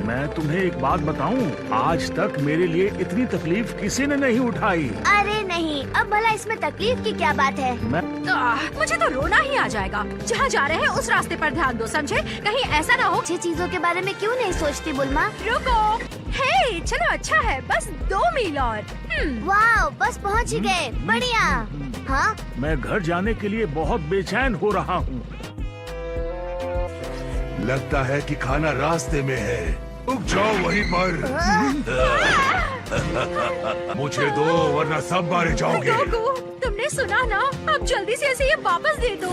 मैं तुम्हें एक बात बताऊं, आज तक मेरे लिए इतनी तकलीफ किसी ने नहीं उठाई। अरे नहीं, अब भला इसमें तकलीफ की क्या बात है? मुझे तो रोना ही आ जाएगा। जहाँ जा रहे हैं उस रास्ते पर ध्यान दो, समझे? कहीं ऐसा ना हो। अच्छी चीजों के बारे में क्यों नहीं सोचती बुल्मा? रुको, हे चलो अच्छा है, बस 2 मील और। वाह, बस पहुंच ही गए, बढ़िया। हाँ, मैं घर जाने के लिए बहुत बेचैन हो रहा हूँ। लगता है कि खाना रास्ते में है, रुक जाओ वहीं पर। मुझे दो वरना सब मारे जाओगे। गोकू, तुमने सुना ना? अब जल्दी से इसे ये वापस दे दो।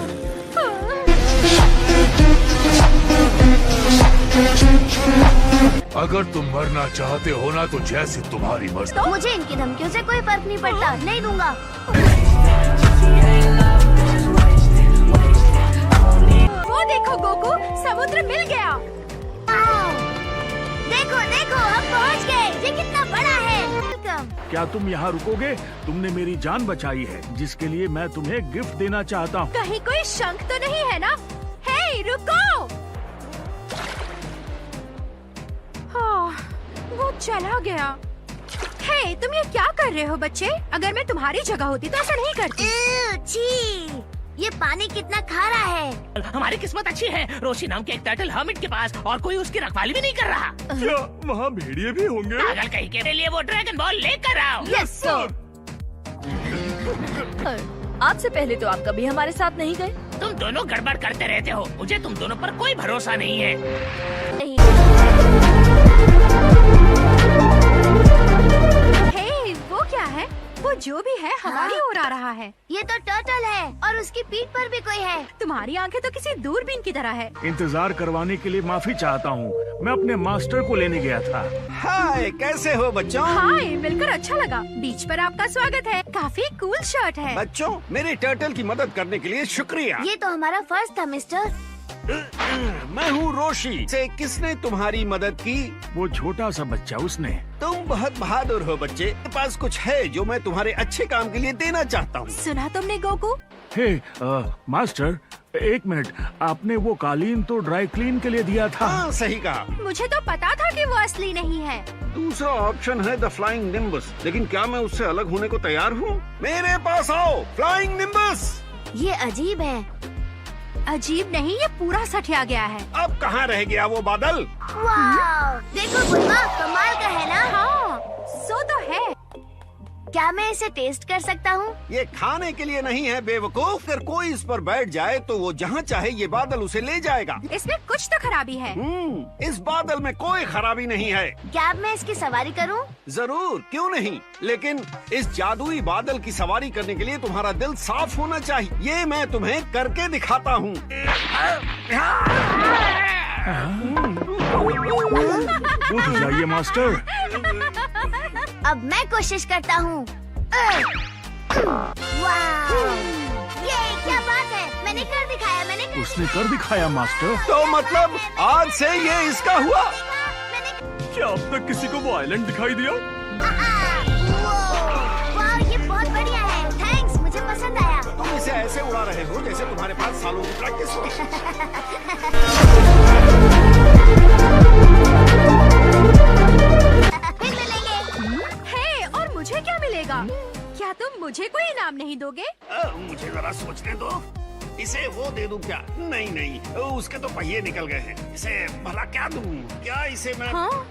अगर तुम मरना चाहते हो ना तो जैसे तुम्हारी मर्जी। मुझे इनकी धमकियों से कोई फर्क नहीं पड़ता, नहीं दूंगा। वो देखो गोकू, समुद्र मिल गया। देखो देखो, हम पहुंच गए। ये कितना बड़ा है। वेलकम। क्या तुम यहाँ रुकोगे? तुमने मेरी जान बचाई है, जिसके लिए मैं तुम्हें गिफ्ट देना चाहता हूँ। कहीं कोई शंख तो नहीं है ना? हे रुको। हाँ, वो चला गया। हे, तुम ये क्या कर रहे हो बच्चे? अगर मैं तुम्हारी जगह होती तो ऐसा नहीं करती। छी, ये पानी कितना खारा है। हमारी किस्मत अच्छी है, रोशी नाम के एक टर्टल हर्मिट के पास, और कोई उसकी रखवाली भी नहीं कर रहा। क्या वहाँ भेड़िए भी होंगे? पागल कहीं के लिए वो ड्रैगन बॉल लेकर आओ। Yes sir. आपसे पहले तो आप कभी हमारे साथ नहीं गए। तुम दोनों गड़बड़ करते रहते हो, मुझे तुम दोनों पर कोई भरोसा नहीं है। हे, वो क्या है? वो जो भी है हमारी ओर आ रहा है। ये तो टर्टल है और उसकी पीठ पर भी कोई है। तुम्हारी आंखें तो किसी दूरबीन की तरह है। इंतजार करवाने के लिए माफी चाहता हूँ। मैं अपने मास्टर को लेने गया था। हाय, कैसे हो बच्चों? हाय, मिलकर अच्छा लगा। बीच पर आपका स्वागत है। काफी कूल शर्ट है। बच्चों, मेरे टर्टल की मदद करने के लिए शुक्रिया। ये तो हमारा फर्ज था मिस्टर। मैं हूँ रोशी। से किसने तुम्हारी मदद की? वो छोटा सा बच्चा, उसने। तुम बहुत बहादुर हो बच्चे। मेरे पास कुछ है जो मैं तुम्हारे अच्छे काम के लिए देना चाहता हूँ। सुना तुमने गोकू? हे मास्टर, एक मिनट, आपने वो कालीन तो ड्राई क्लीन के लिए दिया था। हाँ, सही कहा। मुझे तो पता था कि वो असली नहीं है। दूसरा ऑप्शन है द फ्लाइंग निम्बस, लेकिन क्या मैं उससे अलग होने को तैयार हूँ? मेरे पास आओ, फ्लाइंग निम्बस। ये अजीब है। अजीब नहीं, ये पूरा सठिया गया है। अब कहाँ रह गया वो बादल? वाह, देखो बुल्मा, कमाल का है ना? हाँ, सो तो है। क्या मैं इसे टेस्ट कर सकता हूँ? ये खाने के लिए नहीं है बेवकूफ। अगर कोई इस पर बैठ जाए तो वो जहाँ चाहे ये बादल उसे ले जाएगा। इसमें कुछ तो खराबी है। इस बादल में कोई खराबी नहीं है। क्या अब मैं इसकी सवारी करूँ? जरूर, क्यों नहीं, लेकिन इस जादुई बादल की सवारी करने के लिए तुम्हारा दिल साफ होना चाहिए। ये मैं तुम्हें करके दिखाता हूँ। उठ जाइए मास्टर। अब मैं कोशिश करता हूँ। वाह, ये क्या बात है? मैंने कर दिखाया, मैंने कर उसने कर दिखाया मास्टर। तो मतलब आज से ये इसका हुआ? मैंने क्या अब तक किसी को वो आइलैंड दिखाई दिया? वाह, ये बहुत बढ़िया है। थैंक्स, मुझे पसंद आया। तुम इसे ऐसे उड़ा रहे हो जैसे तुम्हारे पास सालों की प्रैक्टिस हो। फिर मिलेंगे। हे, और मुझे क्या मिलेगा? क्या तुम मुझे कोई इनाम नहीं दोगे? मुझे जरा सोचने दो। इसे वो दे दूं क्या? नहीं नहीं, उसके तो पहिए निकल गए हैं। इसे भला क्या दूं? क्या इसे मैं? हाँ,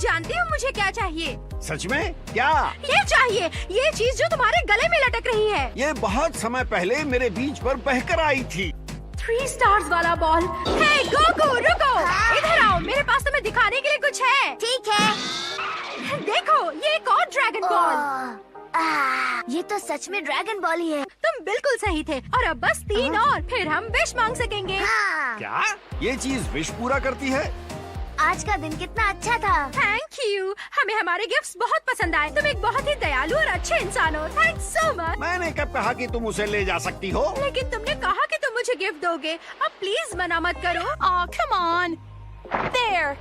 जानती हूँ मुझे क्या चाहिए। सच में? क्या? ये चाहिए, ये चीज जो तुम्हारे गले में लटक रही है। ये बहुत समय पहले मेरे बीच पर बहकर आई थी। 3 स्टार्स वाला बॉल। हे गोकू, रुको, इधर आओ, मेरे पास तुम्हें दिखाने के लिए कुछ है। ठीक है। देखो, ये एक और ड्रैगन बॉल। ये तो सच में ड्रैगन बॉल ही है। तुम बिल्कुल सही थे, और अब बस 3 और, फिर हम विश मांग सकेंगे। हाँ। क्या ये चीज विश पूरा करती है? आज का दिन कितना अच्छा था। थैंक यू, हमें हमारे गिफ्ट्स बहुत पसंद आए। तुम एक बहुत ही दयालु और अच्छे इंसान हो। Thanks so much. मैंने कब कहा कि तुम उसे ले जा सकती हो? लेकिन तुमने कहा कि तुम मुझे गिफ्ट दोगे। अब प्लीज मना मत करो। Come on their.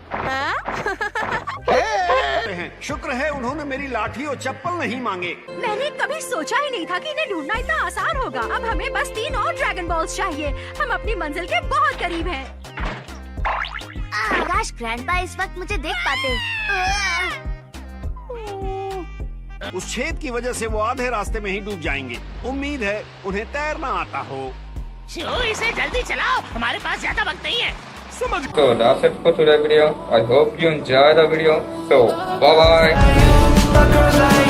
शुक्र है उन्होंने मेरी लाठी और चप्पल नहीं मांगे। मैंने कभी सोचा ही नहीं था कि इन्हें ढूंढना इतना आसान होगा। अब हमें बस 3 और ड्रैगन बॉल्स चाहिए। हम अपनी मंजिल के बहुत करीब हैं। काश ग्रैंडपा इस वक्त मुझे देख पाते। उस छेद की वजह से वो आधे रास्ते में ही डूब जाएंगे। उम्मीद है उन्हें तैरना आता हो। शिव, इसे जल्दी चलाओ, हमारे पास ज्यादा वक्त नहीं है। So that's it for today's video. I hope you enjoyed the video. So bye bye.